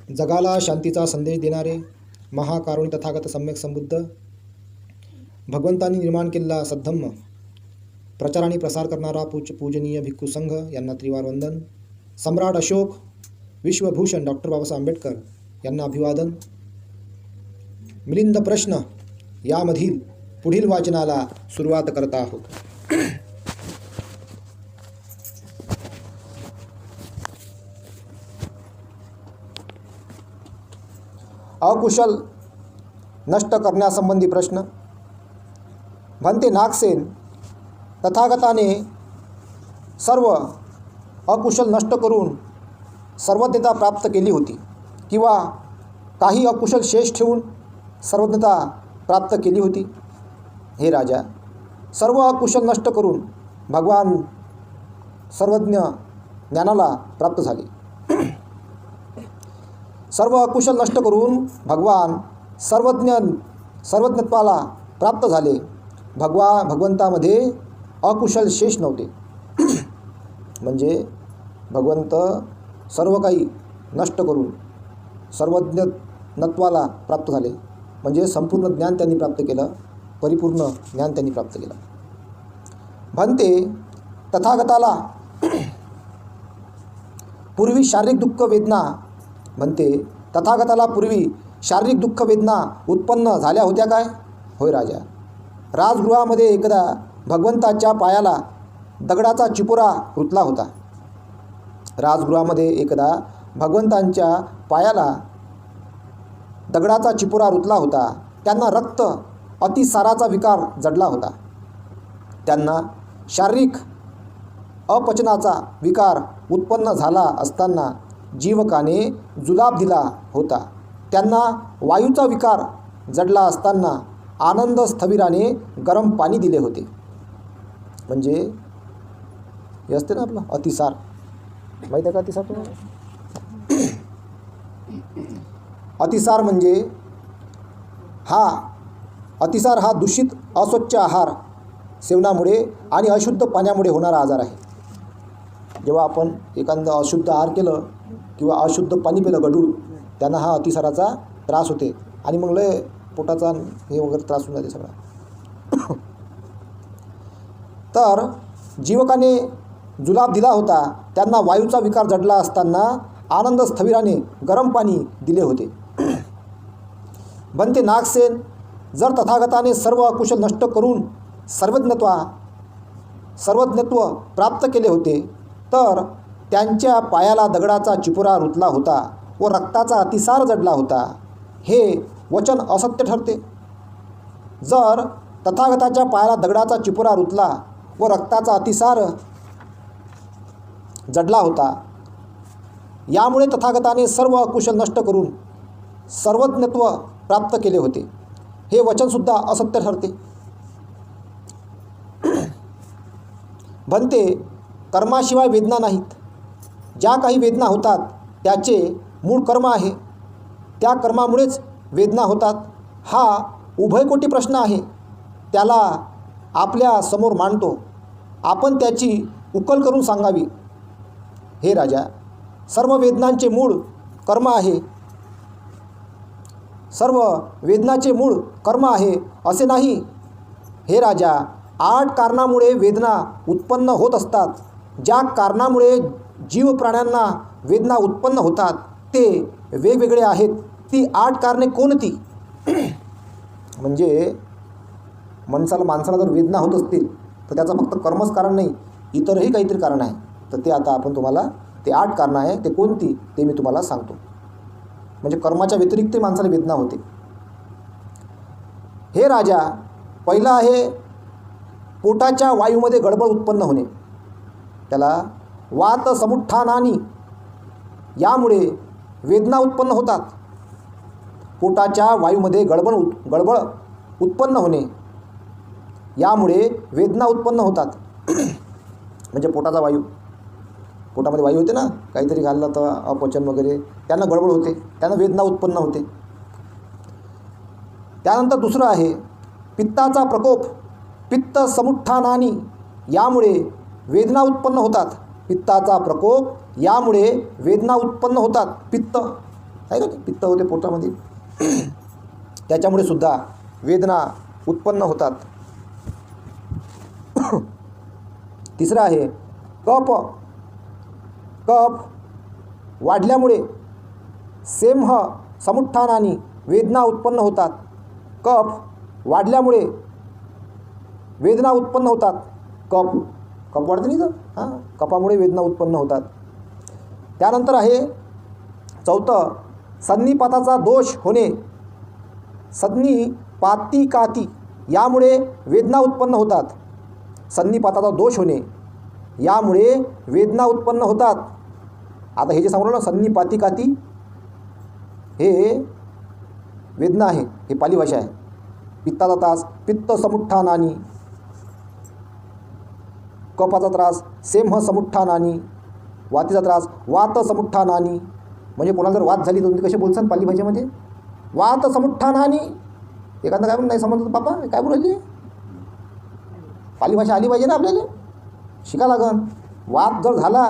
जगाला शांतीचा संदेश देणारे महाकारुणी तथागत सम्यक संबुद्ध भगवंतांनी निर्माण केलेला सद्धम्म प्रचार आणि प्रसार करणारा पूजनीय भिक्खू संघ यांना त्रिवार वंदन. सम्राट अशोक, विश्वभूषण डॉक्टर बाबासाहेब आंबेडकर यांना अभिवादन. मिलिंद प्रश्न यामधील पुढील वाचनाला सुरुवात करत आहोत. अकुशल नष्ट करण्यासंबंधी प्रश्न. भंते नागसेन, तथागताने सर्व अकुशल नष्ट करून सर्वज्ञता प्राप्त केली होती किंवा काही अकुशल शेष ठेवून सर्वज्ञता प्राप्त केली होती. हे राजा, सर्व अकुशल नष्ट करून भगवान सर्वज्ञ ज्ञानाला प्राप्त झाले. सर्व अकुशल नष्ट करून भगवान सर्वज्ञत्वाला प्राप्त झाले. भगवंतामध्ये अकुशल शेष नव्हते. म्हणजे भगवंत सर्व काही नष्ट करून सर्वज्ञत्वाला प्राप्त झाले. म्हणजे संपूर्ण ज्ञान त्यांनी प्राप्त केलं, परिपूर्ण ज्ञान त्यांनी प्राप्त केलं. भंते तथागताला पूर्वी शारीरिक दुःख वेदना म्हणते तथागताला पूर्वी शारीरिक दुःख वेदना उत्पन्न झाल्या होत्या काय? होय राजा. राजगृहामध्ये एकदा भगवंताच्या पायाला दगडाचा चिपोरा रुतला होता. राजगृहामध्ये एकदा भगवंतांच्या पायाला दगडाचा चिपोरा रुतला होता. त्यांना रक्त अतिसाराचा विकार जडला होता. त्यांना शारीरिक अपचनाचा विकार उत्पन्न झाला असताना जीवकाने जुलाब दिला होता. त्यांना वायूचा विकार जडला असताना आनंद स्थविराने गरम पाणी दिले होते. म्हणजे हे असते ना आपलं अतिसार, माहीत आहे का अतिसार तुम्हाला? अतिसार म्हणजे अतिसार हा दूषित अस्वच्छ आहार सेवनामुळे आणि अशुद्ध पाण्यामुळे होणारा आजार आहे. जेव्हा आपण एखादं अशुद्ध आहार केलं किंवा अशुद्ध पाणी पिलं गढूळ, त्यांना हा अतिसाराचा त्रास होते आणि मग लय पोटाचा हे वगैरे त्रास होऊन जाते सगळा. तर जीवकाने जुलाब दिला होता. त्यांना वायूचा विकार जडला असताना आनंद स्थविराने गरम पाणी दिले होते. भंते नागसेन, जर तथागताने सर्व अकुशल नष्ट करून सर्वज्ञत्व प्राप्त केले होते तर त्यांच्या पायाला दगडाचा चिपुरा रुतला होता व रक्ताचा अतिसार जडला होता. हे वचन असत्य ठरते. जर तथागताच्या पायाला दगडाचा चिपुरा रुतला व रक्ताचा अतिसार जडला होता, यामुळे तथागताने सर्व अकुशल नष्ट करून सर्वज्ञत्व प्राप्त केले होते, हे वचनसुद्धा असत्य ठरते. भंते, कर्माशिवाय वेदना नाहीत. ज्या काही वेदना होतात त्याचे मूळ कर्म आहे. त्या कर्मामुळेच वेदना होतात. हा उभयकोटी प्रश्न आहे. त्याला आपल्या समोर मांडतो. आपण त्याची उकल करून सांगावी. हे राजा, सर्व वेदनांचे मूळ कर्म आहे. सर्व वेदनाचे मूळ कर्म आहे असे नाही. हे राजा, 8 कारणामुळे वेदना उत्पन्न होत असतात. ज्या कारणामुळे जीव प्राण्यांना वेदना उत्पन्न होतात ते वेगवेगळे आहेत. ती 8 कारणे कोणती? म्हणजे माणसाला जर वेदना होत असतील तर त्याचं फक्त कर्मच कारण नाही, इतरही काहीतरी कारण आहे. तर ते आता आपण तुम्हाला ते 8 कारणं आहे ते कोणती ते मी तुम्हाला सांगतो. म्हणजे कर्माच्या व्यतिरिक्त माणसाला वेदना होते. हे राजा, पहिलं आहे पोटाच्या वायूमध्ये गडबड उत्पन्न होणे. त्याला वात समुत्थानानी, यामुळे वेदना उत्पन्न होतात. पोटाच्या वायूमध्ये गडबड उत्पन्न होणे, यामुळे वेदना उत्पन्न होतात. म्हणजे पोटामध्ये वायू होते ना, काहीतरी घाललं तर अपचन वगैरे, त्यांना गडबड होते, त्यांना वेदना उत्पन्न होते. त्यानंतर दुसरं आहे पित्ताचा प्रकोप, पित्त समुत्थानानी, यामुळे वेदना उत्पन्न होतात. पित्ताचा प्रकोप, यामुळे वेदना उत्पन्न होतात. पित्त आहे का नाही, पित्त होते पोटामध्ये, त्याच्यामुळे सुद्धा वेदना उत्पन्न होतात. तिसरं आहे कफ. कफ वाढल्यामुळे सेम्ह समुत्थानानी वेदना उत्पन्न होतात. कफ वाढल्यामुळे वेदना उत्पन्न होतात. कफ कफ वाढते नाही तर हां, कफामुळे वेदना उत्पन्न होतात. त्यानंतर आहे चौथं सन्निपाताचा दोष होणे. सन्निपातिकाती यामुळे वेदना उत्पन्न होतात. सन्निपाताचा दोष होणे यामुळे वेदना उत्पन्न होतात. आता हे जे सांगू ना सन्निपातिकाती, हे वेदना आहे, हे पाली भाषा आहे. पित्ताचा त्रास पित्त समुत्थानानी, कफाचा त्रास सेम्ह समुत्थानानी, वातीचा त्रास वात समुत्थानानी. म्हणजे कोणाला जर वात झाली तर तुम्ही कसे बोलसान पाली भाषेमध्ये, वात समुत्थानानी. एखादं काय म्हणून नाही समजलं बापा काय बोलायचे, पाली भाषा आली पाहिजे ना आपल्याला, शिका लागन. वात जर झाला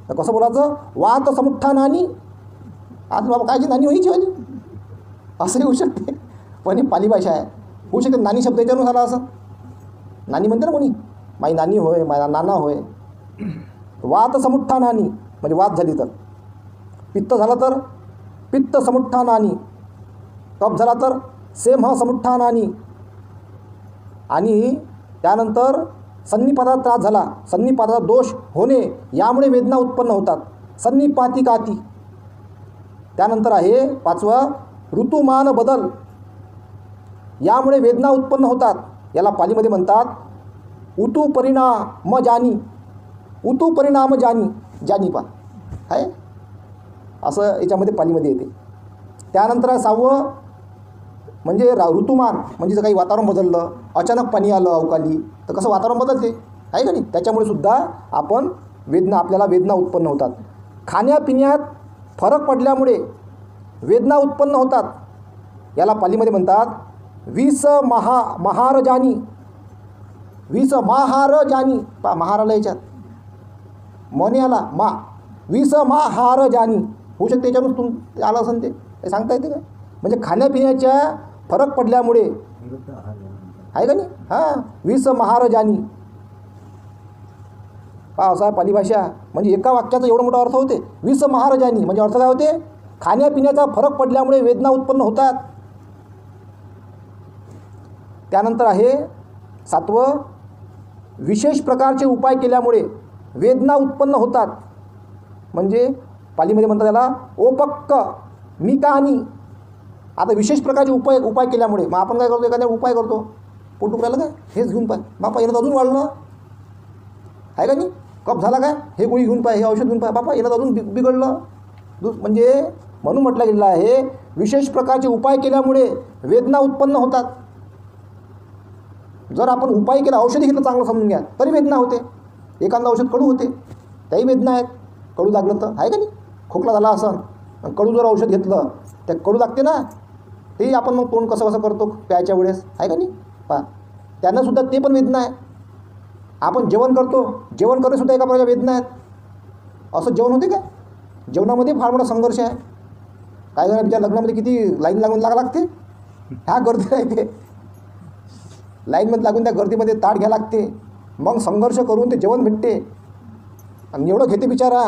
तर कसं बोलायचं, वात समुत्थानानी. आज बाबा कायची नानी व्हायची वाली, असं येऊ शकते. पण ही पाली भाषा आहे, होऊ शकते नानी शब्द याच्यावरून झाला असं. नानी म्हणते ना कोणी, माई नानी होय, माझा नाना होय. वात समुत्थानानी म्हणजे वात झाली तर, पित्त झालं तर पित्त समुत्थानानी, कफ झाला तर सेम्ह समुत्थानानी. आणि त्यानंतर सन्निपाताचा त्रास झाला, सन्निपाताचा दोष होणे यामुळे वेदना उत्पन्न होतात. सन्निपातिकाती. त्यानंतर आहे पाचवं ऋतुमान बदल यामुळे वेदना उत्पन्न होतात. याला पालीमध्ये म्हणतात ऋतू परिणाम जानी. ऋतू परिणाम जानी, जानी पा आहे असं याच्यामध्ये पालीमध्ये येते. त्यानंतर सहावं म्हणजे ऋतुमान, म्हणजे जर काही वातावरण बदललं, अचानक पाणी आलं अवकाळी तर कसं वातावरण बदलते आहे का नाही, त्याच्यामुळे सुद्धा आपण आपल्याला वेदना उत्पन्न होतात. खाण्यापिण्यात फरक पडल्यामुळे वेदना उत्पन्न होतात. याला पालीमध्ये म्हणतात विष महारजानी. विष महारजानी पा महाराला याच्यात मने आला मा, विष महारजानी होऊ शकते. याच्यावरून तुम आलं असेल ते सांगता येते का, म्हणजे खाण्यापिण्याच्या फरक पडल्यामुळे आहे का नाही, हां विष महारजानी पा असा आहे पाली भाषा. म्हणजे एका वाक्याचा एवढा मोठा अर्थ होते. विष महारजानी म्हणजे अर्थ काय होते, खाण्यापिण्याचा फरक पडल्यामुळे वेदना उत्पन्न होतात. त्यानंतर आहे सातवं विशेष प्रकारचे उपाय केल्यामुळे वेदना उत्पन्न होतात. म्हणजे पालीमध्ये म्हणतात त्याला ओपक्क मिकानी. आता विशेष प्रकारचे उपाय केल्यामुळे मग आपण काय करतो, एखाद्या उपाय करतो, पोट दुखायला काय हेच घेऊन पाय बापा, येणं अजून वाढलं आहे का नाही, कफ झाला काय हे गोळी घेऊन पाय, हे औषध घेऊन पाय बापा, येणं अजून बिघडलं. म्हणजे म्हणून म्हटलं गेलं आहे विशेष प्रकारचे उपाय केल्यामुळे वेदना उत्पन्न होतात. जर आपण उपाय केला, औषधी घेतलं चांगलं समजून घ्या तरी वेदना होते. एखादं औषध कडू होते त्याही वेदना आहेत, कडू लागलं तर आहे का नाही. खोकला झाला असं कडू जर औषध घेतलं त्या कडू लागते ना, ते आपण मग तोंड कसं करतो प्यायच्या वेळेस आहे का नाही पहा, त्यांनासुद्धा ते पण वेदना आहे. आपण जेवण करतो, जेवण करणेसुद्धा एका प्रकारच्या वेदना आहेत. असं जेवण होते का, जेवणामध्ये फार मोठा संघर्ष आहे. काही जणांच्या लग्नामध्ये किती लाईन लागते, ह्या गर्दी राहते, लाईनमध्ये लागून त्या गर्दीमध्ये ताट घ्या लागते, मग संघर्ष करून ते जेवण भेटते. आणि एवढं घेते बिचारा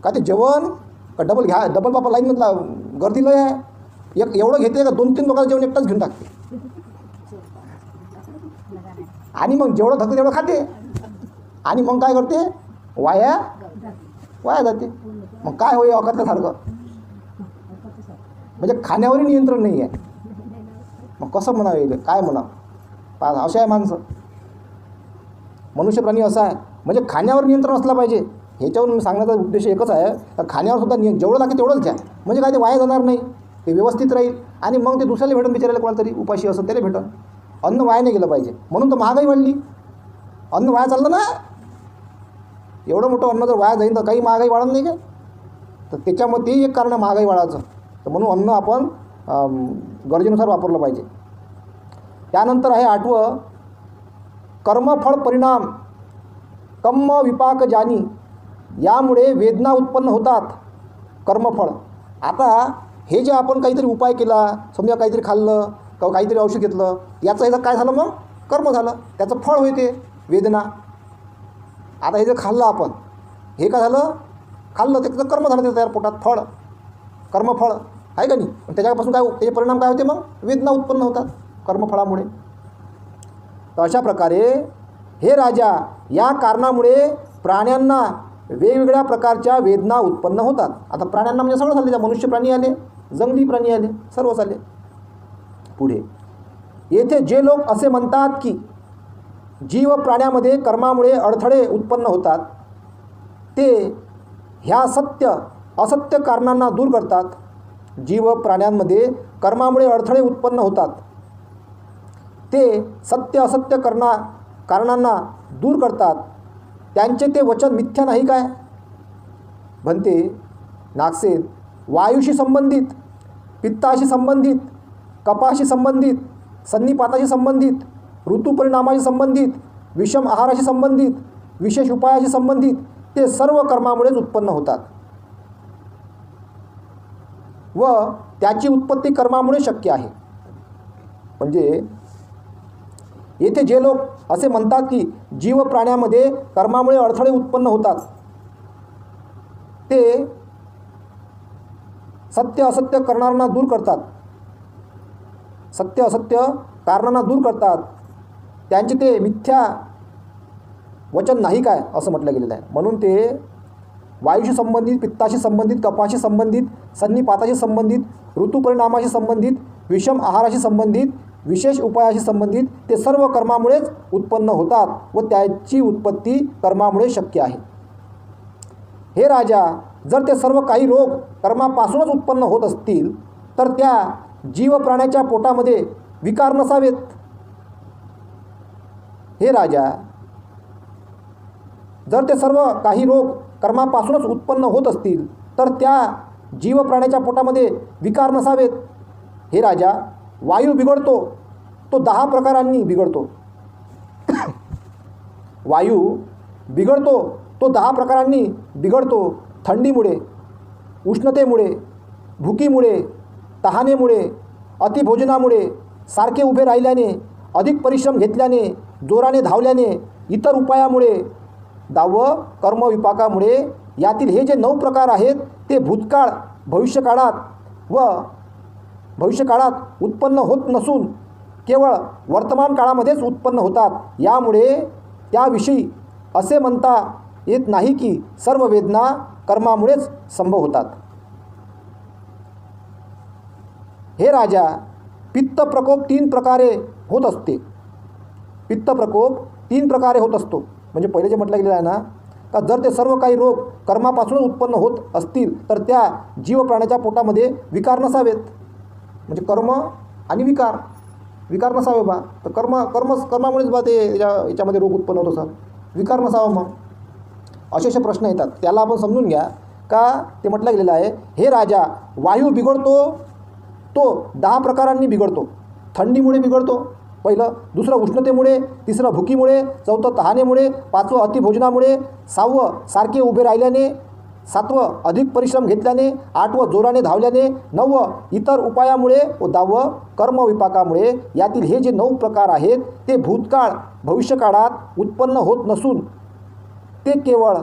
का ते जेवण का डबल बापा लाईनमधला गर्दी लय आहे, एवढं घेते का 2-3 लोकांचं जेवण एकटाच घेऊन टाकते. आणि मग जेवढं थकते तेवढं खाते आणि मग काय करते, वाया जाते. मग काय होईल अकर्त्यासारखं, म्हणजे खाण्यावरही नियंत्रण नाही आहे. मग कसं म्हणावं येईल, काय म्हणावं, असे आहे माणसं. मनुष्य प्राणी असा आहे, म्हणजे खाण्यावर नियंत्रण असलं पाहिजे. ह्याच्यावरून सांगण्याचा उद्देश एकच आहे, खाण्यावर सुद्धा जेवढं लागते तेवढंच घ्या, म्हणजे काय ते वाया जाणार नाही, ते व्यवस्थित राहील. आणि मग ते दुसऱ्याला भेटून बिचारायला कोणाला तरी उपाशी असं त्याला भेटून. अन्न वाया नाही गेलं पाहिजे, म्हणून तर महागाई वाढली. अन्न वाया चाललं ना, एवढं मोठं अन्न जर वाया जाईल तर काही महागाई वाढत नाही का, तर त्याच्यामध्ये एक कारण महागाई वाढायचं. तर म्हणून अन्न आपण गरजेनुसार वापरलं पाहिजे. त्यानंतर आहे 8वं कर्मफळ परिणाम कम्म विपाक जानी. यामुळे वेदना उत्पन्न होतात. कर्मफळ, आता हे जे आपण काहीतरी उपाय केला, समजा काहीतरी खाल्लं का काहीतरी औषध घेतलं, याचं ह्याचं काय झालं मग? कर्म झालं, त्याचं फळ होते वेदना. आता हे जे खाल्लं आपण, हे काय झालं? खाल्लं, त्याचं कर्म झालं, ते तयार पोटात फळ, कर्मफळ आहे का नाही? पण त्याच्यापासून काय त्याचे परिणाम काय होते मग? वेदना उत्पन्न होतात कर्मफळामुळे. तर अशा प्रकारे हे राजा, या कारणामुळे प्राण्यांना वेगवेगळ्या प्रकारच्या वेदना उत्पन्न होतात. आता प्राण्यांना म्हणजे सगळं झालं, मनुष्य प्राणी आले, जंगली प्राणी आले, सर्वच आले. पुढे येथे जे लोक असे म्हणतात की जीव प्राण्यामध्ये कर्मामुळे अडथळे उत्पन्न होतात, ते ह्या सत्य असत्य कारणांना दूर करतात. जीव प्राण्यांमध्ये कर्मामुळे अडथळे उत्पन्न होतात, ते सत्य असत्य कारणांना दूर करतात. त्यांचे ते वचन मिथ्या नाही काय? म्हणते नागसेन, वायूशी संबंधित, पित्ताशी संबंधित, कपाशी संबंधित, सन्निपाताशी संबंधित, ऋतुपरिणामाशी संबंधित, विषम आहाराशी संबंधित, विशेष उपायाशी संबंधित ते सर्व कर्मामुळेच उत्पन्न होतात व त्याची उत्पत्ती कर्मामुळे शक्य आहे. म्हणजे येथे जे लोक असे म्हणतात की जीव प्राण्यामध्ये कर्मामुळे अडथळे उत्पन्न होतात, ते सत्य असत्य कारणांना दूर करतात, सत्य असत्य कारणांना दूर करतात. त्यांचे ते मिथ्या वचन नाही काय असं म्हटलं गेलेलं आहे. म्हणून ते वायूशी संबंधित, पित्ताशी संबंधित, कपाशी संबंधित, सन्निपाताशी संबंधित, ऋतुपरिणामाशी संबंधित, विषम आहाराशी संबंधित, विशेष उपायाशी संबंधित ते सर्व कर्मामुळेच उत्पन्न होतात व त्याची उत्पत्ती कर्मामुळे शक्य आहे. हे राजा, जर ते सर्व काही रोग कर्मापासूनच उत्पन्न होत असतील तर त्या जीव प्राण्याच्या पोटामध्ये विकार नसावेत. हे राजा, जर ते सर्व काही रोग कर्मापासूनच उत्पन्न होत असतील तर त्या जीव प्राण्याच्या पोटामध्ये विकार नसावेत. हे राजा, वायू बिघडतो तो 10 प्रकारांनी बिघडतो. वायू बिघडतो तो 10 प्रकारांनी बिघडतो. थंडीमुळे, उष्णतेमुळे, भुकीमुळे, तहानेमुळे, अतिभोजनामुळे, सारखे उभे राहिल्याने, अधिक परिश्रम घेतल्याने, जोराने धावल्याने, इतर उपायामुळे, 10व कर्मविपाकामुळे. यातील हे जे 9 प्रकार आहेत ते भूतकाळ, भविष्यकाळात उत्पन्न होत नसून केवळ वर्तमान काळामध्येच उत्पन्न होतात. यामुळे त्याविषयी असे म्हणता येत नाही की सर्व वेदना कर्मामुळेच संभव होतात. हे राजा, पित्त प्रकोप 3 प्रकारे होत असते. पित्त प्रकोप 3 प्रकारे होत असतो. म्हणजे पहिले जे म्हटलं गेलेलं आहे ना, का जर ते सर्व काही रोग कर्मापासूनच उत्पन्न होत असतील तर त्या जीव प्राण्याच्या पोटामध्ये विकार नसावेत. म्हणजे कर्म आणि विकार नसावे बा. तर कर्मामुळेच बा ते याच्यामध्ये रोग उत्पन्न होत असतात, विकार नसावा. मग असे प्रश्न येतात, त्याला आपण समजून घ्या. का ते म्हटलं गेलेलं आहे, हे राजा, वायू बिघडतो तो 10 प्रकारांनी बिघडतो. थंडीमुळे बिघडतो पहिलं, दुसरं उष्णतेमुळे, तिसरं भुकीमुळे, चौथं तहानेमुळे, 5वं अतिभोजनामुळे, 6वं सारखे उभे राहिल्याने, 7वं अधिक परिश्रम घेतल्याने, 8वं जोराने धावल्याने, 9वं इतर उपायामुळे व 10वं कर्मविपाकामुळे. यातील हे जे 9 प्रकार आहेत ते भूतकाळ, भविष्यकाळात उत्पन्न होत नसून ते केवळ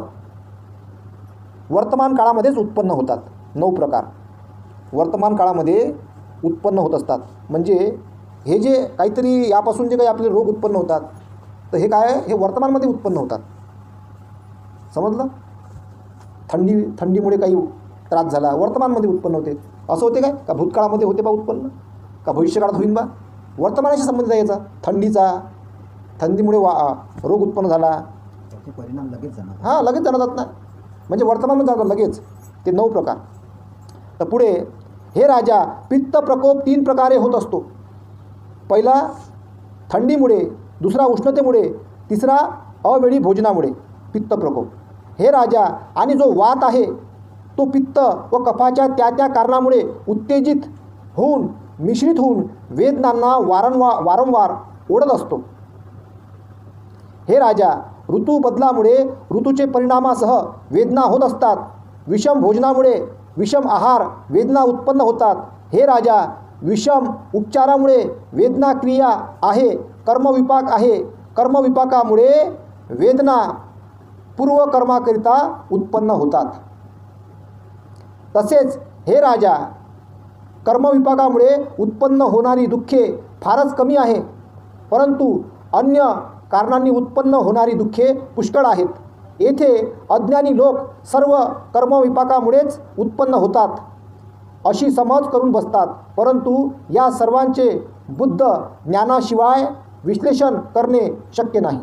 वर्तमान काळामध्येच उत्पन्न होतात. 9 प्रकार वर्तमान काळामध्ये उत्पन्न होत असतात. म्हणजे हे जे काहीतरी यापासून जे काही आपले रोग उत्पन्न होतात तर हे काय, हे वर्तमानमध्ये उत्पन्न होतात. समजलं? थंडीमुळे काही त्रास झाला, वर्तमानमध्ये उत्पन्न होते. असं होते काय का भूतकाळामध्ये होते बा उत्पन्न, का भविष्यकाळात होईन बा? वर्तमानाशी संबंधित आहे याचा. थंडीमुळे रोग उत्पन्न झाला, त्याचे परिणाम लगेच जाणार. हां, लगेच जाणवतात ना. म्हणजे वर्तमानामध्ये जातात लगेच ते 9 प्रकार. तर पुढे, हे राजा, पित्त प्रकोप 3 प्रकारे होत असतो. पहिला थंडीमुळे, दुसरा उष्णतेमुळे, तिसरा अवेळी भोजनामुळे पित्त प्रकोप. हे राजा, आणि जो वात आहे तो पित्त व कफाच्या त्या कारणामुळे उत्तेजित होऊन मिश्रित होऊन वेदनांना वारंवार ओढत असतो. हे राजा, ऋतू बदलामुळे ऋतूचे परिणामासह वेदना होत असतात. विषम भोजनामुळे विषम आहार वेदना उत्पन्न होतात. हे राजा, विषम उपचारामुळे वेदना क्रिया आहे, कर्मविपाक आहे. कर्मविपाकामुळे वेदना पूर्वकर्माकरिता उत्पन्न होतात. तसेच हे राजा, कर्मविपाकामुळे उत्पन्न होणारी दुःखे फारच कमी आहे, परंतु अन्य कारणांनी उत्पन्न होणारी दुःखे पुष्कळ आहेत. येथे अज्ञानी लोक सर्व कर्मविपाकामुळेच उत्पन्न होतात अशी समज करून बसतात, परंतु या सर्वांचे बुद्ध ज्ञानाशिवाय विश्लेषण करणे शक्य नाही.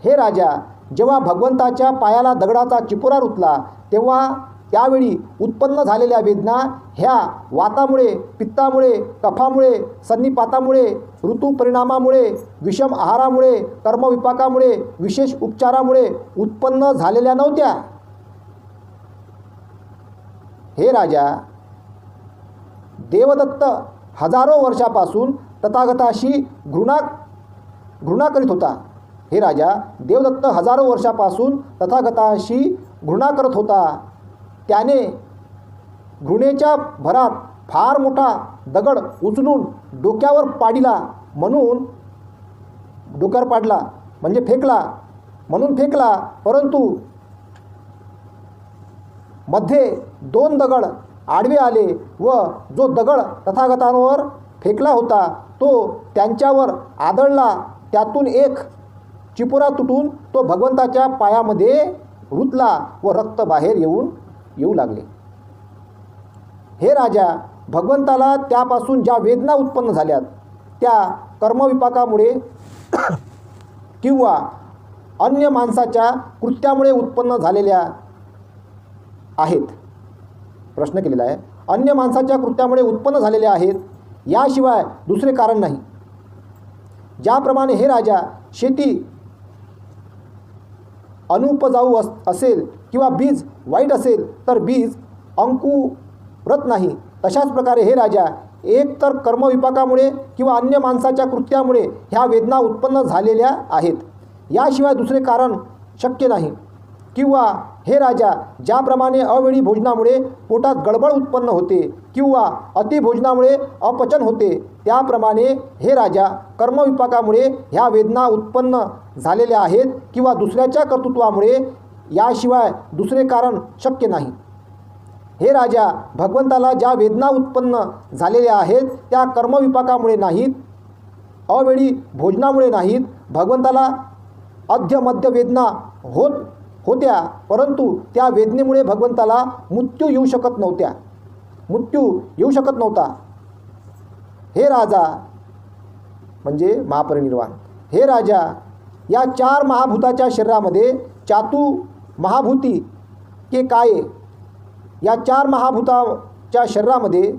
हे राजा, जेव्हा भगवंताच्या पायाला दगडाचा चिपोरा रुतला तेव्हा त्यावेळी उत्पन्न झालेल्या वेदना ह्या वातामुळे, पित्तामुळे, कफामुळे, सन्निपातामुळे, ऋतुपरिणामामुळे, विषम आहारामुळे, कर्मविपाकामुळे, विशेष उपचारामुळे उत्पन्न झालेल्या नव्हत्या. हे राजा, देवदत्त हजारो वर्षापासून तथागताशी घृणा करीत होता. हे राजा, देवदत्त हजारो वर्षापासून तथागताशी घृणा करत होता. त्याने घृणेच्या भरात फार मोठा दगड उचलून डोक्यावर पाडला म्हणजे फेकला, परंतु मध्ये 2 दगड आडवे आले व जो दगड तथागतांवर फेकला होता तो त्यांच्यावर आदळला. त्यातून एक चिपुरा तुटून तो भगवंताच्या पायामध्ये रुतला व रक्त बाहेर येऊ लागले. हे राजा, भगवंताला त्यापासून ज्या वेदना उत्पन्न झाल्यात त्या कर्मविपाकामुळे किंवा अन्य माणसाच्या कृत्यामुळे उत्पन्न झालेल्या आहेत. प्रश्न केलेला आहे. अन्य माणसाच्या कृत्यामुळे उत्पन्न झालेल्या आहेत, याशिवाय दुसरे कारण नाही. ज्याप्रमाणे हे राजा, शेती अनुपजाऊ असेल किंवा बीज वाईट असेल तर बीज अंकुरत नाही, तशाच प्रकारे हे राजा, एक तर कर्मविपाकामुळे किंवा अन्य माणसाच्या कृत्यामुळे ह्या वेदना उत्पन्न झालेल्या आहेत, याशिवाय दुसरे कारण शक्य नाही. किंवा हे राजा, ज्याप्रमाणे अवेळी भोजनामुळे पोटात गडबड उत्पन्न होते किंवा अतिभोजनामुळे अपचन होते, त्याप्रमाणे हे राजा, कर्मविपाकामुळे ह्या वेदना उत्पन्न झालेल्या आहेत किंवा दुसऱ्याच्या कर्तृत्वामुळे, याशिवाय दुसरे कारण शक्य नाही. हे राजा, भगवंताला ज्या वेदना उत्पन्न झालेल्या आहेत त्या कर्मविपाकामुळे नाहीत, अवेळी भोजनामुळे नाहीत. भगवंताला अध्य-मध्य वेदना होत्या, परंतु त्या वेदनेमुळे भगवंताला मृत्यू येऊ शकत नव्हता. हे राजा, म्हणजे महापरिनिर्वाण. हे राजा, या 4 महाभूताच्या शरीरामध्ये चातु महाभूती के काये, या 4 महाभूताच्या शरीरामध्ये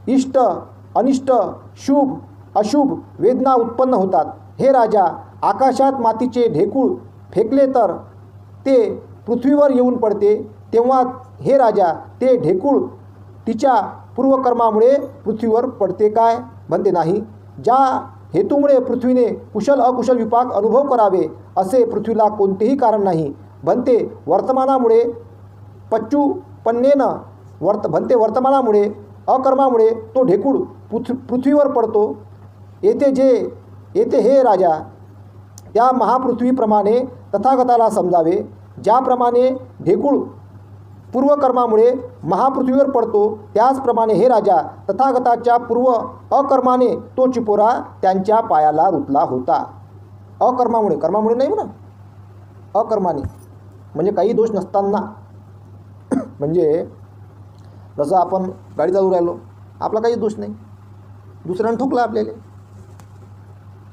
इष्ट अनिष्ट, शुभ अशुभ वेदना उत्पन्न होतात. हे राजा, आकाशात मातीचे ढेकूळ फेकले तर ते पृथ्वीवर येऊन पडते, तेव्हा हे राजा, ते ढेकूळ तिच्या पूर्वकर्मामुळे पृथ्वीवर पडते काय? म्हणते नाही. ज्या हेतूमुळे पृथ्वीने कुशल अकुशल विपाक अनुभव करावे असे पृथ्वीला कोणतेही कारण नाही. बनते वर्तमानामुळे वर्तमानामुळे अकर्मामुळे तो ढेकूळ पृथ्वीवर पडतो. येथे हे राजा, त्या महापृथ्वीप्रमाणे तथागताला समजावे. ज्याप्रमाणे ढेकूळ पूर्वकर्मामुळे महापृथ्वीवर पडतो, त्याचप्रमाणे हे राजा, तथागताच्या पूर्व अकर्माने तो चिपोरा त्यांच्या पायाला रुतला होता. कर्मामुळे नाही म्हणा, अकर्माने म्हणजे काही दोष नसताना. म्हणजे जसं आपण गाडी चालू राहिलो, आपला काही दोष नाही, दुसऱ्यानं ठोकला आपल्याला,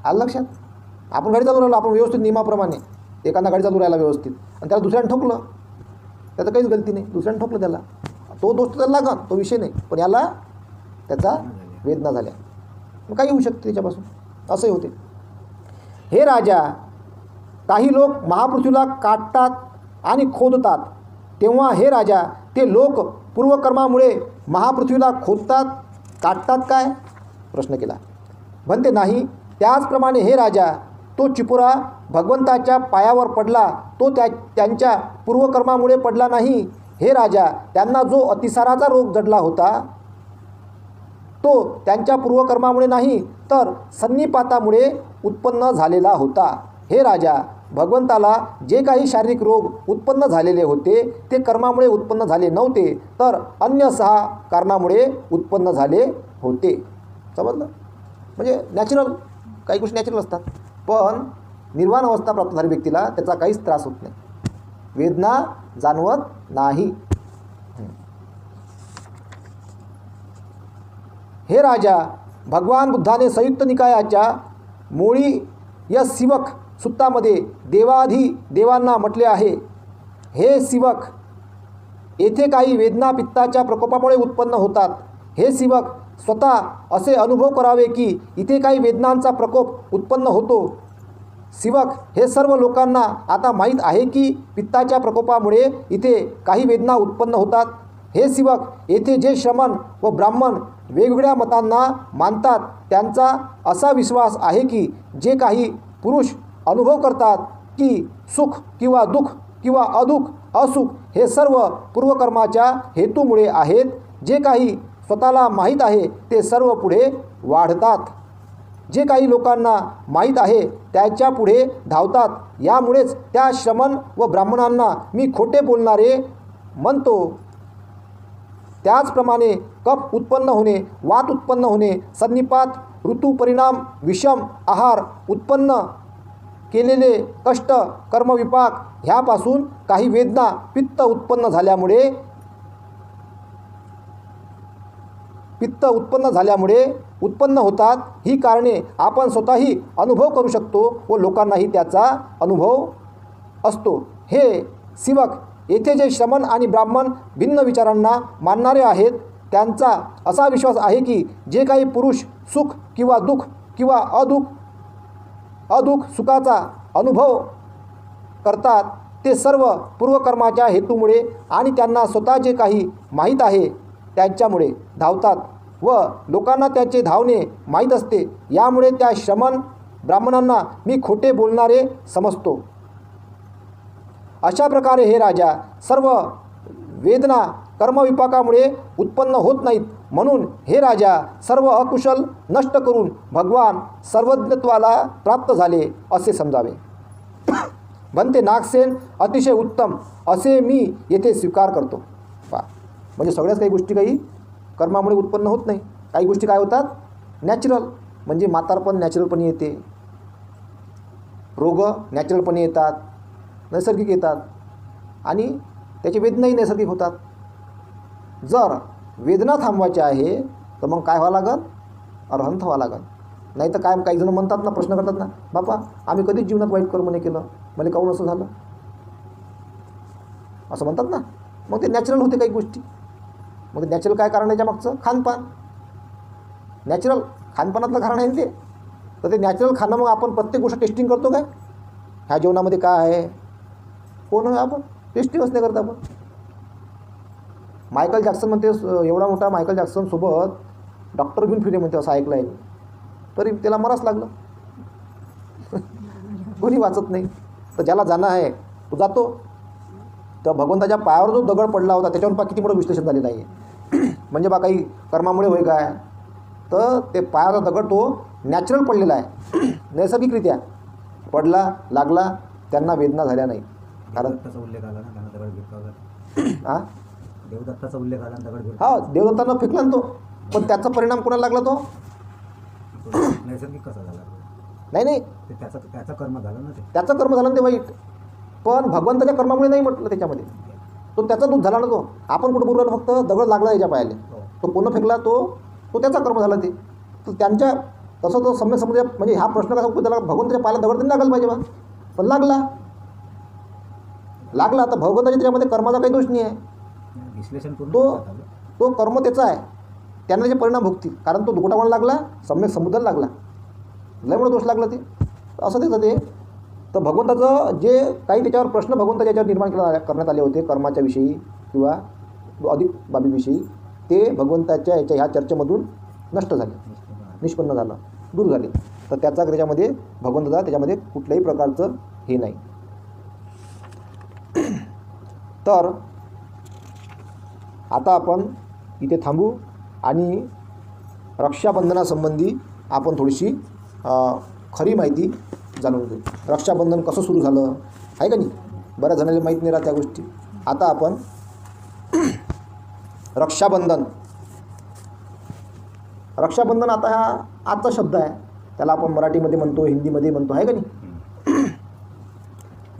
आलं लक्षात? आपण गाडी चालू राहिलो, आपण व्यवस्थित नियमाप्रमाणे, एखादा गाडी चालू राहिला व्यवस्थित आणि त्याला दुसऱ्यानं ठोकलं, त्याचं काहीच गलती नाही, दुसऱ्यानं ठोकलं त्याला, तो दोष त्याला लागन, तो विषय नाही, पण याला त्याचा वेदना झाल्या, मग काही होऊ शकते त्याच्यापासून, असंही होते. हे राजा, काही लोक महापृथ्वीला काटतात आणि खोदतात, तेव्हा हे राजा, ते लोक पूर्वकर्मामुळे महापृथ्वीला खोदतात काटतात काय? प्रश्न केला. म्हणते नाही. त्याचप्रमाणे हे राजा, तो चिपुरा भगवंताच्या पायावर पडला, तो त्यांच्या पूर्वकर्मामुळे पडला नाही, हे राजा, त्यांना जो अतिसाराचा रोग जडला होता तो त्यांच्या पूर्वकर्मामुळे नाही तर सन्निपातामुळे उत्पन्न झालेला होता. हे राजा, भगवंताला जे काही शारीरिक रोग उत्पन्न झालेले होते ते कर्मामुळे उत्पन्न झाले नव्हते तर अन्य 6 कारणामुळे उत्पन्न झाले होते. समजलं? म्हणजे नॅचरल, काही गोष्टी नॅचरल असतात, पण निर्वाण अवस्था प्राप्त झालेल्या व्यक्तीला त्याचा काहीच त्रास होत नाही, वेदना जाणवत नाही. हे राजा, भगवान बुद्धाने संयुक्त निकायाच्या मोळी या सिवक सुत्तामध्ये देवाधी देवांना म्हटले आहे, हे सिवक, येथे काही वेदना पित्ताच्या प्रकोपामुळे उत्पन्न होतात. हे सिवक, स्वतः असे अनुभव करावे की इथे काही वेदनांचा प्रकोप उत्पन्न होतो. सिवक, हे सर्व लोकांना आता माहीत आहे की पित्ताच्या प्रकोपामुळे इथे काही वेदना उत्पन्न होतात. हे सिवक, येथे जे श्रमण व ब्राह्मण वेगवेगळ्या मतांना मानतात त्यांचा असा विश्वास आहे की जे काही पुरुष अनुभव करतात की सुख किंवा दुःख किंवा असुख हे सर्व पूर्वकर्माच्या हेतूमुळे आहेत. जे काही स्वतःला माहीत आहे ते सर्व पुढे वाढतात. जे काही लोकांना माहीत आहे त्याच्या पुढे धावतात. यामुळेच त्या श्रमण व ब्राह्मणांना मी खोटे बोलणारे म्हणतो. त्याचप्रमाणे कफ उत्पन्न होणे, वात उत्पन्न होणे, सन्निपात, ऋतू परिणाम, विषम आहार, उत्पन्न केलेले कष्ट, कर्मविपाक ह्यापासून काही वेदना पित्त उत्पन्न झाल्यामुळे उत्पन्न होतात. ही कारणे आपण स्वतःही अनुभव करू शकतो व लोकांनाही त्याचा अनुभव असतो. हे सिवक, येथे जे श्रमण आणि ब्राह्मण भिन्न विचारांना मानणारे आहेत त्यांचा असा विश्वास आहे की जे काही पुरुष सुख किंवा दुःख किंवा अदुःख सुखाचा अनुभव करतात ते सर्व पूर्वकर्माच्या हेतूमुळे आणि त्यांना स्वतः जे काही माहीत आहे त्यांच्यामुळे धावतात व लोकांना त्याचे धावणे माहीत असते. यामुळे त्या श्रमण ब्राह्मणांना मी खोटे बोलणारे समजतो. अशा प्रकारे हे राजा, सर्व वेदना कर्मविपाकामुळे उत्पन्न होत नाहीत. म्हणून हे राजा, सर्व अकुशल नष्ट करून भगवान सर्वज्ञत्वाला प्राप्त झाले असे समजावे. बनते नागसेन, अतिशय उत्तम असे मी येथे स्वीकार करतो. म्हणजे सगळ्याच काही गोष्टी काही कर्मामुळे उत्पन्न होत नाही. काही गोष्टी काय होतात नॅचरल, म्हणजे म्हातारपण नॅचरलपणे येते, रोग नॅचरलपणे येतात, नैसर्गिक येतात आणि त्याची वेदनाही नैसर्गिक होतात. जर वेदना थांबवायची आहे तर मग काय व्हावं लागेल, अरहंत व्हावं लागेल. नाही तर काय, काही जण म्हणतात ना, प्रश्न करतात ना, बापा आम्ही कधीच जीवनात वाईट कर्म नाही केलं, मला काहून असं झालं, असं म्हणतात ना. मग ते नॅचरल होते काही गोष्टी. मग नॅचरल काय कारण याच्या मागचं, खानपान, नॅचरल खानपानातलं कारण आहे ते. तर ते नॅचरल खाणं, मग आपण प्रत्येक गोष्ट टेस्टिंग करतो काय, ह्या जेवणामध्ये काय आहे, कोण आहे, आपण टेस्टिंगच नाही करत. आपण मायकल जॅक्सन म्हणते, एवढा मोठा मायकल जॅक्सनसोबत डॉक्टर घेऊन फिरे म्हणते, असं ऐकलं आहे, तरी त्याला मराच लागलं. कोणी वाचत नाही. तर ज्याला जाणं आहे तो जातो. तर भगवंताच्या पायावर जो दगड पडला होता त्याच्यावर पा किती मोठं विश्लेषण झालेलं आहे. म्हणजे बा काही कर्मामुळे होय काय, तर ते पायाचा दगड तो नॅचरल पडलेला आहे, नैसर्गिकरित्या पडला, लागला, त्यांना वेदना झाल्या नाही. कारण देवदत्ताचा उल्लेख आला ना, त्यांना दगड फेकला. हां, देवदत्ताचा उल्लेख आला, दगड फेकला. हा, देवदत्तानं फेकला ना तो, पण त्याचा परिणाम कोणाला लागला, तो नैसर्गिक कसा झाला, नाही, ते त्याचं कर्म झालं ना, त्याचं कर्म झालं ना ते वाईट, पण भगवंताच्या कर्मामुळे नाही म्हटलं त्याच्यामध्ये, तो त्याचा दूध झाला ना. तो आपण कुठं बोललो, फक्त दगड लागला याच्या पायाला, तो कोण फेकला, तो त्याचा कर्म झाला. ते तर त्यांच्या तसं तो सम्यक समजा, म्हणजे हा प्रश्न कसा त्याला भगवंताच्या पायाला दगड तरी लागायला पाहिजे बा, पण लागला. तर भगवंताच्या त्याच्यामध्ये कर्माचा काही दोष नाही आहे. विश्लेषण तो कर्म त्याचा आहे, त्यांना जे परिणाम भोगतील. कारण तो दुखटावाला लागला, सम्यक समुद्राला लागला, लय मोठा दोष लागला. ते असं त्याचं ते. तर भगवंताचं जे काही त्याच्यावर प्रश्न भगवंताच्या याच्यावर निर्माण करण्यात आले होते कर्माच्या विषयी किंवा अधिक बाबीविषयी, ते भगवंताच्या ह्या चर्चेमधून नष्ट झाले, निष्पन्न झालं, दूर झाले. तर त्याचा त्याच्यामध्ये भगवंताचा त्याच्यामध्ये कुठल्याही प्रकारचं हे नाही. तर आता आपण इथे थांबू आणि रक्षाबंधनासंबंधी आपण थोडीशी खरी माहिती जाणून घेऊ. रक्षाबंधन कसं सुरू झालं आहे का नाही, बऱ्याच जणांना माहीत नाही राहत त्या गोष्टी. आता आपण रक्षाबंधन आता हा आजचा शब्द आहे, त्याला आपण मराठीमध्ये म्हणतो, हिंदीमध्ये म्हणतो आहे का नाही.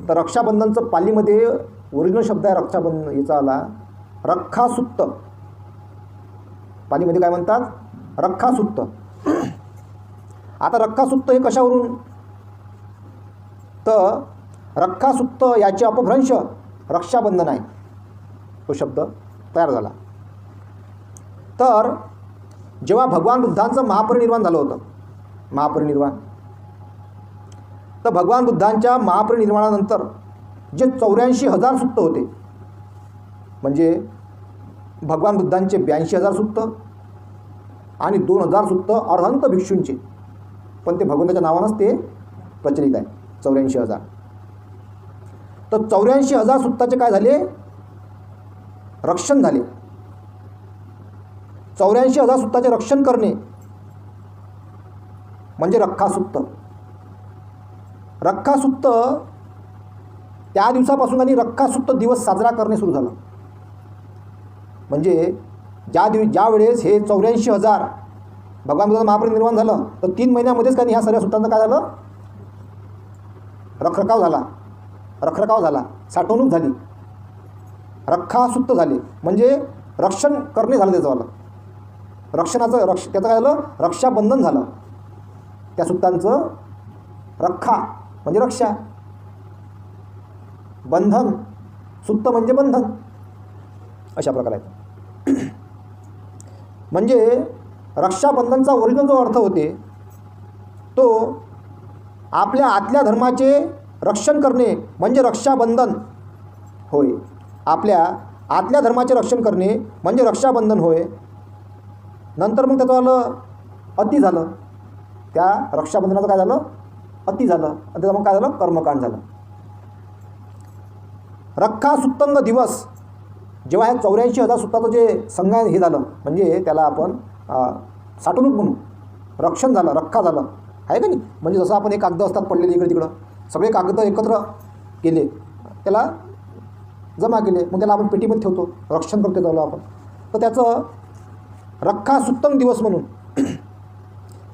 तर रक्षाबंधनचं पालीमध्ये ओरिजिनल शब्द आहे रक्षाबंधन, याचा आला रक्षासूक्त. पालीमध्ये काय म्हणतात, रक्षासूक्त. आता रक्षासूक्त हे कशावरून, तर रक्षासूक्त याचे अपभ्रंश रक्षाबंधन आहे, तो शब्द तयार झाला. तर जेव्हा भगवान बुद्धांचं महापरिनिर्वाण झालं होतं, तर भगवान बुद्धांच्या महापरिनिर्वाणानंतर जे 84,000 सुत्त होते, म्हणजे भगवान बुद्धांचे 82,000 सुत्त आणि 2,000 सुत्त अरहंत भिक्षूंचे, पण ते भगवंताच्या नावानंच ते प्रचलित आहे 84,000. तर 84,000 सुत्ताचे काय झाले, रक्षण झाले. 84,000 सुत्ताचे रक्षण करणे म्हणजे रक्षासूक्त. रक्षासूक्त त्या दिवसापासून आणि रक्षासूक्त दिवस साजरा करणे सुरू झालं. म्हणजे ज्या वेळेस हे 84,000 भगवान बुद्धांचं महापरिनिर्वाण झालं, तर 3 महिन्यामध्येच काही ह्या सगळ्या सुत्तांचं काय झालं, रखरखाव झाला, साठवणूक झाली, रक्षासूक्त झाले, म्हणजे रक्षण करणे झालं त्याचंवालं. त्याचं काय झालं, रक्षाबंधन झालं. त्या सुत्तांचं रक्षा म्हणजे रक्षा, बंधन, सुत्त म्हणजे बंधन, अशा प्रकारे आहे. म्हणजे रक्षाबंधनचा ओरिजिनल जो अर्थ होते तो आपल्या आतल्या धर्माचे रक्षण करणे म्हणजे रक्षाबंधन होय. आपल्या आतल्या धर्माचे रक्षण करणे म्हणजे रक्षाबंधन होय. नंतर मग त्याचं झालं अति झालं, त्या रक्षाबंधनाचं काय झालं, अति झालं, आणि त्याचं मग काय झालं, कर्मकांड झालं. रक्षासूत्तंग दिवस जेव्हा ह्या 84,000 सुत्ताचं जे संज्ञा हे झालं, म्हणजे त्याला आपण साठवणूक म्हणू, रक्षण झालं, रक्षा झालं आहे का नाही. म्हणजे जसं आपण हे कागद असतात पडलेले इकडे तिकडं, सगळे कागद एकत्र केले, त्याला जमा केले, मग त्याला आपण पेटीमध्ये ठेवतो, रक्षण करतो त्याला आपण. तर त्याचं रक्षासूत्तंग दिवस म्हणून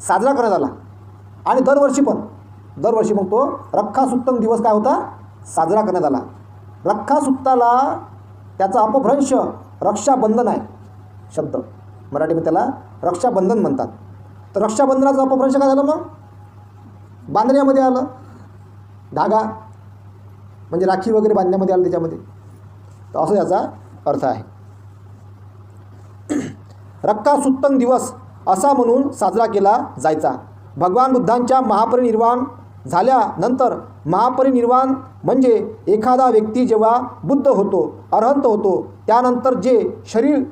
साजरा करण्यात आला. आणि दरवर्षी मग तो रक्षासूत्तंग दिवस काय होता, साजरा करण्यात आला. रक्षासूत्ताला त्याचा अपभ्रंश रक्षाबंधन आहे शब्द, मराठीमध्ये त्याला रक्षाबंधन म्हणतात. तर रक्षाबंधनाचा अपभ्रंश काय झालं, मग बांधण्यामध्ये आलं, धागा म्हणजे राखी वगैरे बांधण्यामध्ये आलं त्याच्यामध्ये. तर असं याचा अर्थ आहे. रक्षासूत्तंग दिवस असा म्हणून साजरा केला जायचा. भगवान बुद्धांच्या महापरिनिर्वाण झाल्यानंतर, महापरिनिर्वाण म्हणजे एखादा व्यक्ती जेव्हा बुद्ध होतो, अरहंत होतो, त्यानंतर जे शरीर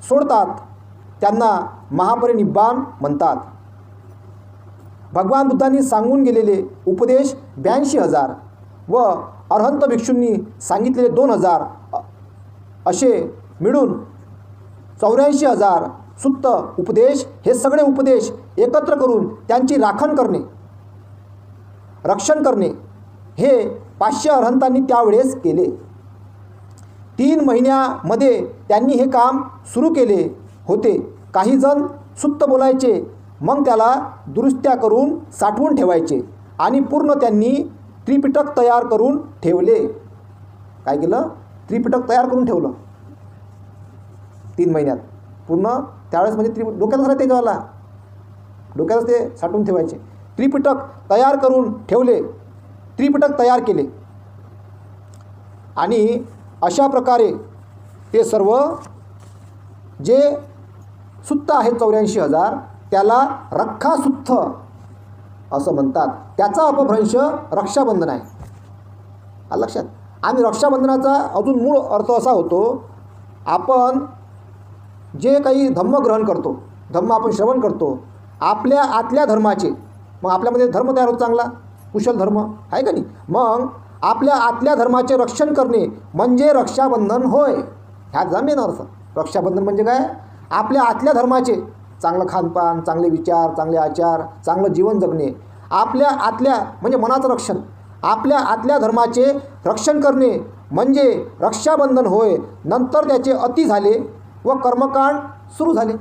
सोडतात त्यांना महापरिनिर्वाण म्हणतात. भगवान बुद्धांनी सांगून गेलेले उपदेश 82,000 व अरहंत भिक्षूंनी सांगितलेले 2,000 असे मिळून 84,000 सुत्त उपदेश, हे सगळे उपदेश एकत्र करून त्यांची राखण करणे, रक्षण करणे हे 500 अरहंतांनी त्यावेळेस केले. 3 महिन्यामध्ये त्यांनी हे काम सुरू केले होते. काही जण सुत्त बोलायचे, मग त्याला दुरुस्त्या करून साठवून ठेवायचे आणि पूर्ण त्यांनी त्रिपिटक तयार करून ठेवले. काय केलं, त्रिपिटक तयार करून ठेवलं 3 महिन्यात पूर्ण. त्यावेळेस म्हणजे डोक्यातच राहते त्याला, डोक्यातच ते साठवून ठेवायचे. त्रिपिटक तयार करून ठेवले, त्रिपिटक तयार केले आणि अशा प्रकारे ते सर्व जे सुत्त आहेत 84,000 त्याला रक्षासूत्त असं म्हणतात. त्याचा अपभ्रंश रक्षाबंधन आहे. लक्षात. आणि रक्षाबंधनाचा अजून मूळ अर्थ असा होतो, आपण जे काही धम्म ग्रहण करतो, धम्म आपण श्रवण करतो, आपल्या आतल्या धर्माचे, मग आपल्यामध्ये धर्म तयार होतो चांगला, कुशल धर्म आहे का नाही. मग आपल्या आतल्या धर्माचे रक्षण करणे म्हणजे रक्षाबंधन होय. ह्याचा मेन अर्थ. रक्षाबंधन म्हणजे काय? आपल्या आतल्या धर्माचे चांगलं खानपान, चांगले विचार, चांगले आचार, चांगलं जीवन जगणे, आपल्या आतल्या म्हणजे मनाचं रक्षण, आपल्या आतल्या धर्माचे रक्षण करणे म्हणजे रक्षाबंधन होय. नंतर त्याचे अति झाले व कर्मकांड सुरू झाले.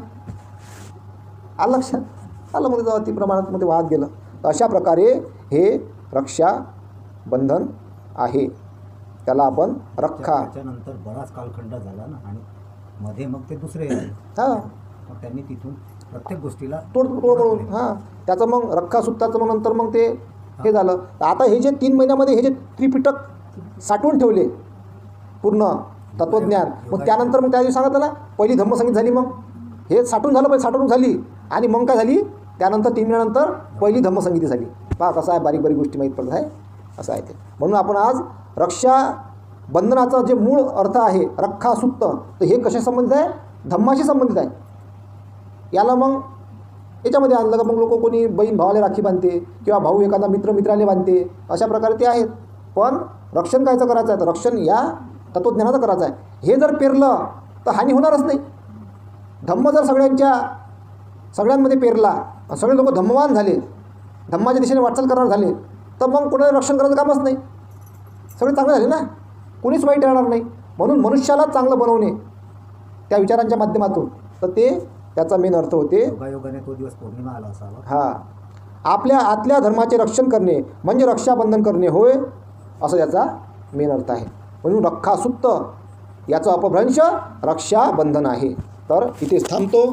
आलं लक्षात? आलं मध्ये अति प्रमाणात मध्ये वाहत गेलं. तर अशा प्रकारे हे रक्षाबंधन आहे. त्याला आपण रक्षा. त्याच्यानंतर बराच कालखंड झाला ना, आणि मध्ये मग ते दुसरे आले. हां, मग त्यांनी तिथून प्रत्येक गोष्टीला तोड हां, त्याचं मग रक्षासूत्राचं मग नंतर मग ते हे झालं. तर आता हे जे 3 महिन्यामध्ये हे जे त्रिपिटक साठवून ठेवले पूर्ण तत्त्वज्ञान, मग त्यानंतर मग त्या दिवशी सांगितलं ना, पहिली धम्मसंगीत झाली. मग हे साठवून झालं, पहिले साठवून झाली, आणि मग काय झाली त्यानंतर 3 महिन्यानंतर पहिली धम्मसंगीती झाली. पहा कसं आहे, बारीक बारीक गोष्टी माहीत पडत आहे. असं आहे ते. म्हणून आपण आज रक्षाबंधनाचा जे मूळ अर्थ आहे रक्षासूक्त, तर हे कशा संबंधित आहे? धम्माशी संबंधित आहे. याला मग याच्यामध्ये आणलं का मग लोक कोणी बहीण भावाला राखी बांधते, किंवा भाऊ एखादा मित्र मित्राला बांधते, अशा प्रकारे ते आहेत. पण रक्षण कायचं करायचं आहे? तर रक्षण या तत्त्वज्ञानाचं करायचं आहे. हे जर पेरलं तर हानी होणारच नाही. धम्म जर सगळ्यांमध्ये पेरला, सगळे लोक धम्मवान झाले, धम्माच्या दिशेने वाटचाल करणार झाले, तर मग कोणाला रक्षण करायचं कामच नाही. सगळे चांगले झाले ना, कोणीच वाईट राहणार नाही. म्हणून मनुष्याला चांगलं बनवणे त्या विचारांच्या माध्यमातून, तर ते त्याचा मेन अर्थ होते. योगायोगाने तो दिवस पौर्णिमा आला असावा. हां, आपल्या आतल्या धर्माचे रक्षण करणे म्हणजे रक्षाबंधन करणे होय, असं याचा मेन अर्थ आहे. म्हणून रक्षासूक्त याचं अपभ्रंश रक्षाबंधन आहे. तर इथेच थांबतो.